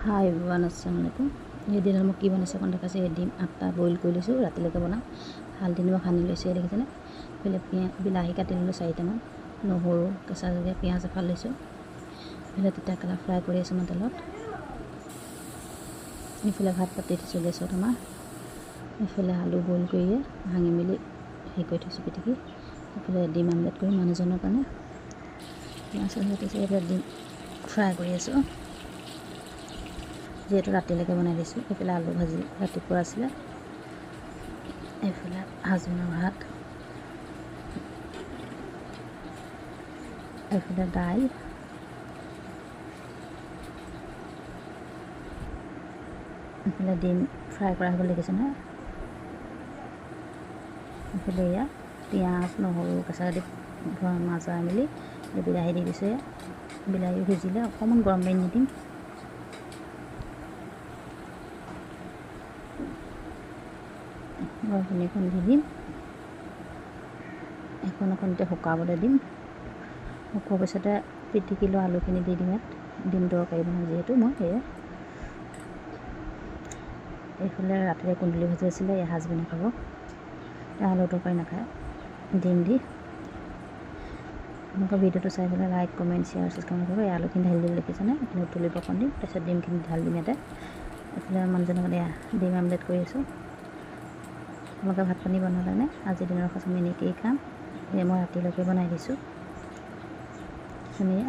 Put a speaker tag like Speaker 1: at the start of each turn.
Speaker 1: হাই everyone, আসসালামু আলাইকুম। এই দিনত মই কি বনাইছোঁ অকণ দেখাইছোঁ। এই ডিম 8টা বইল কৰি লৈছোঁ, ৰাতিলৈকে বনাম। হালধি নিমখ সানি লৈছোঁ, দেখিছেনে। এইফালে বিলাহী কাটি ল'লোঁ 4টামান, নহৰু, কেঁচা জলকীয়া, পিঁয়াজ এফাল লৈছোঁ। এইফালে তিতাকেৰেলা ফ্ৰাই কৰি আছোঁ মই তেলত। এইফালে ভাত পাতি থৈছোঁ গেছত আমাৰ। এইফালে আলু বইল কৰিয়ে ভাঙি মেলি হেৰি কৰি থৈছোঁ পিটিকি। এইফালে ডিম আমলেট কৰি মানুহজনৰ কাৰণে পিঁয়াজ কাটিছোঁ। এইফালে ডিম ফ্ৰাই কৰি আছোঁ, যিহেতু ৰাতিলৈকে বনাই দিছোঁ। এইফালে আলু ভাজি ৰাতিপুৱা আছিলে। এইফালে হাজবেণ্ডৰ ভাত, এইফালে দাইল, এইফালে ডিম ফ্ৰাই কৰা হ'ব দেখিছে নহয়। এইফালে এয়া পিঁয়াজ, নহৰু, কেঁচা দি মাজাই মেলি বিলাহী দি দিছোঁ। বিলাহী সিজিলে অকণমান গৰম পানী দি দিম। গৰম পানী অকণ দি দিম। অকণতে শুকাবলৈ দিম। শুকোৱাৰ পিছতে পিটিকি লোৱা আলুখিনি দি দিম। ইয়াত ডিম তৰকাৰী বনাম যিহেতু মই সেয়ে। এইফালে ৰাতিৰে কুন্দুলি ভাজি আছিলে, এই হাজবেণ্ডে খাব। আলু তৰকাৰী নাখায়, ডিম দি। আপোনালোকৰ ভিডিঅ'টো চাই পেলাই লাইক, কমেণ্ট, শ্বেয়াৰ, ছাবস্ক্ৰাইব কৰিব। এই আলুখিনি ঢালি দিলে দেখিছেনে। এইখিনি উতলিব অকণ দিম, তাৰপিছত ডিমখিনি ঢালি দিম ইয়াতে। এইফালে মানুহজনৰ কাৰণে ডিম আমলেট কৰি আছোঁ। আপোনালোকে ভাত পানী বনালেনে? আজিৰ দিনৰ সাঁজ আমি এনেকৈয়ে খাম। মই ৰাতিলৈকে বনাই দিছোঁ। ধুনীয়া